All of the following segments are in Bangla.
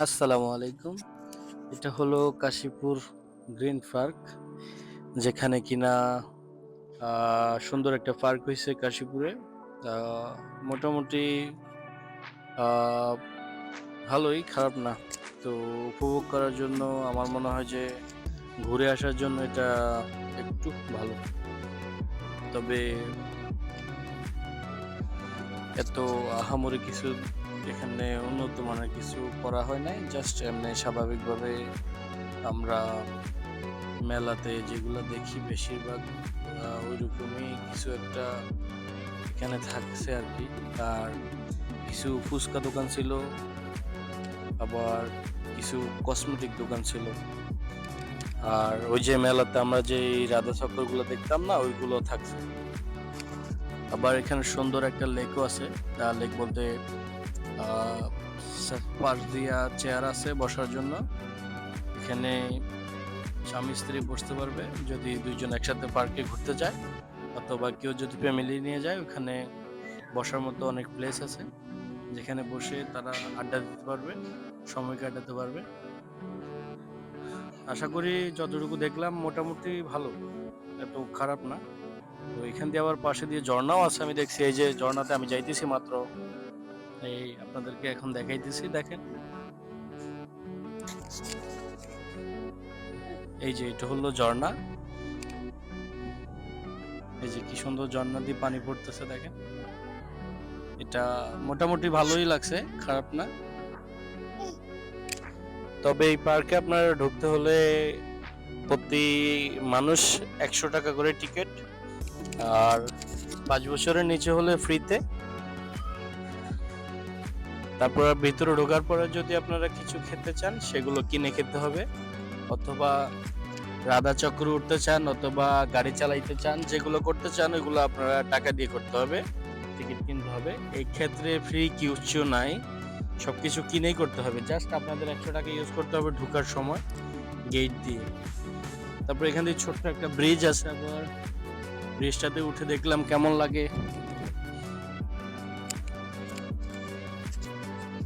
আসসালামু আলাইকুম। এটা হলো কাশীপুর গ্রিন পার্ক, যেখানে কিনা সুন্দর একটা পার্ক হইছে কাশীপুরে। আ মোটামুটি আ ভালোই, খারাপ না। তো উপভোগ করার জন্য আমার মনে হয় যে ঘুরে আসার জন্য এটা একটু ভালো। তবে এত আহামরি কিছু এখানে উন্নত মানের কিছু করা হয় নাই। জাস্ট এমনি স্বাভাবিকভাবে আমরা মেলাতে যেগুলো দেখি বেশিরভাগ ওইরকমই কিছু একটা এখানে থাকছে আর কি। আর কিছু ফুচকা দোকান ছিল, আবার কিছু কসমেটিক দোকান ছিল। আর ওই যে মেলাতে আমরা যে রাধা চক্রগুলো দেখতাম না, ওইগুলো থাকছে। আবার এখানে সুন্দর একটা লেকও আছে। লেক বলতে আহ, পাশ দিয়া চেয়ার আছে বসার জন্য। এখানে স্বামী স্ত্রী বসতে পারবে যদি দুইজন একসাথে পার্কে ঘুরতে যায়, অথবা কেউ যদি ফ্যামিলি নিয়ে যায়। ওখানে বসার মতো অনেক প্লেস আছে, যেখানে বসে তারা আড্ডা দিতে পারবে, সময় কাটাতে পারবে। আশা করি যতটুকু দেখলাম মোটামুটি ভালো, এত খারাপ না। তো এখান দিয়ে আবার পাশে দিয়ে ঝর্ণাও আছে, আমি দেখছি। এই যে ঝর্ণাতে আমি যাইতেছি মাত্র, এই আপনাদেরকে এখন দেখাইতেছি, দেখেন। এই যে এটা হলো ঝর্ণা। এই যে কি সুন্দর ঝর্ণা দিয়ে পানি পড়তেছে, দেখেন। এটা মোটামুটি ভালোই লাগছে, খারাপ না। তবে এই পার্কে আপনার ঢুকতে হলে প্রতি মানুষ 100 টাকা করে টিকিট। আর 5 বছরের নিচে হলে ফ্রিতে। তারপর ভিতরে ঢোকার পরে যদি আপনারা কিছু খেতে চান, সেগুলো কিনে খেতে হবে। অথবা রাধা চক্র উঠতে চান, অথবা গাড়ি চালাইতে চান, যেগুলো করতে চান ওইগুলো আপনারা টাকা দিয়ে করতে হবে, টিকিট কিনতে হবে। এই ক্ষেত্রে ফ্রি কিচ্ছু নাই, সবকিছু কিনেই করতে হবে। জাস্ট আপনাদের 100 টাকা ইউজ করতে হবে ঢোকার সময়, গেট দিয়ে। তারপর এখান থেকে ছোট্ট একটা ব্রিজ আছে, আবার ব্রিজটাতে উঠে দেখলাম কেমন লাগে।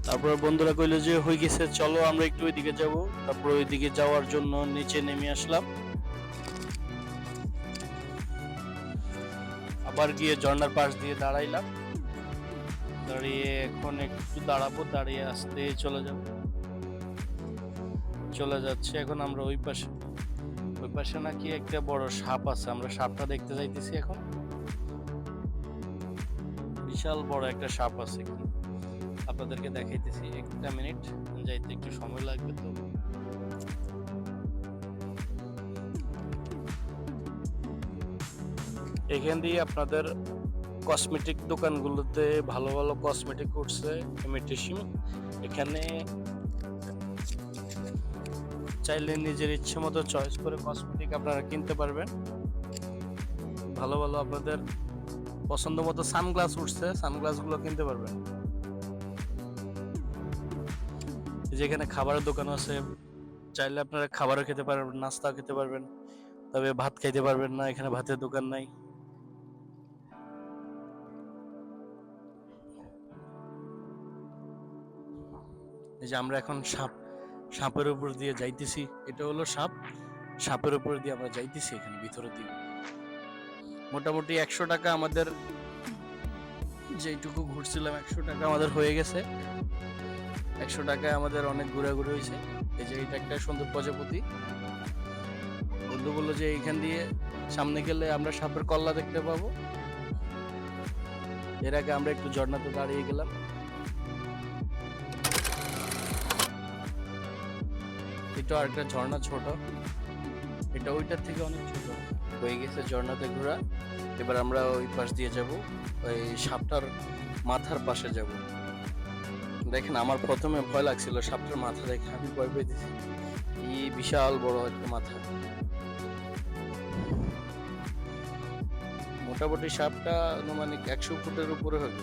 তারপর বন্ধুরা কইলো যে হয়ে গেছে, চলো আমরা একটু ওইদিকে যাব। তারপর ওইদিকে যাওয়ার জন্য নিচে নেমে আসলাম। আবার গিয়ে ঝর্ণার পাশ দিয়ে দাঁড়াইলাম। দাঁড়িয়ে এখন একটু দাঁড়াবো, দাঁড়িয়ে আসতে চলে যাব। চলে যাচ্ছে এখন আমরা ওই পাশে। ওই পাশে নাকি একটা বড় সাপ আছে, আমরা সাপটা দেখতে যাইতেছি এখন। বিশাল বড় একটা সাপ আছে, কি আপনাদেরকে দেখাইতেছি। একটা মিনিট, যাইতে একটু সময় লাগবে। তো এখান দিয়ে আপনাদের কসমেটিক দোকানগুলোতে ভালো ভালো কসমেটিক উঠছে, ইমিটেশন। এখানে চাইলে নিজের ইচ্ছে মতো চয়েস করে কসমেটিক আপনারা কিনতে পারবেন। ভালো ভালো আপনাদের পছন্দ মতো সানগ্লাস উঠছে, সানগ্লাস গুলো কিনতে পারবেন। যেখানে খাবারের দোকান আছে, চাইলে আপনারা খাবারও খেতে পারবেন, নাস্তাও খেতে পারবেন। তবে ভাত খাইতে পারবেন না, এখানে ভাতের দোকান নাই। এই যে আমরা এখন সাপের উপর দিয়ে যাইতেছি। এটা হলো সাপ, সাপের উপর দিয়ে আমরা যাইতেছি এখানে ভিতরের দিকে। মোটামুটি 100 টাকা আমাদের, যেইটুকু ঘুরছিলাম 100 টাকা আমাদের হয়ে গেছে। 100 টাকায় আমাদের অনেক ঘোরাঘুরি হয়েছে। এই যে এটা একটা সুন্দর প্রজাপতি। বন্ধু বললো যে এইখান দিয়ে সামনে গেলে আমরা সাপের কল্লা দেখতে পাবো। এর আগে আমরা একটু ঝর্ণাতে দাঁড়িয়ে গেলাম। এটা আর একটা ঝর্ণা, ছোট। এটা ওইটার থেকে অনেক ছোট। হয়ে গেছে ঝর্ণাতে ঘোরা। এবার আমরা ওই পাশ দিয়ে যাব, ওই সাপটার মাথার পাশে যাব। দেখেন, আমার প্রথমে ভয় লাগছিল সাপটার মাথা দেখে, আমি ভয় পেয়েছি। এই বিশাল বড় একটা মাথা। মোটামুটি সাপটা আনুমানিক 100 ফুটের উপরে হবে।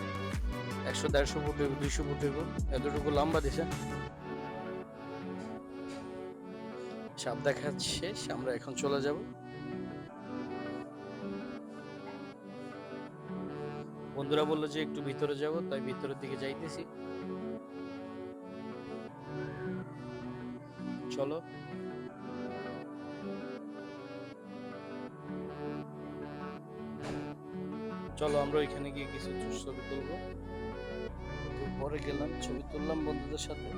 100 150 ফুট, 200 ফুট হবে, এতটুকু লম্বা দিছে। সাপ দেখা শেষ, আমরা এখন চলে যাব। বন্ধুরা বললো যে একটু ভিতরে যাব, তাই ভিতরের দিকে যাইতেছি। চলো। চলো আমরা ওইখানে গিয়ে কিছু ছবি তুলবো। তো পরে গেলাম, ছবি তুললাম বন্ধুদের সাথে।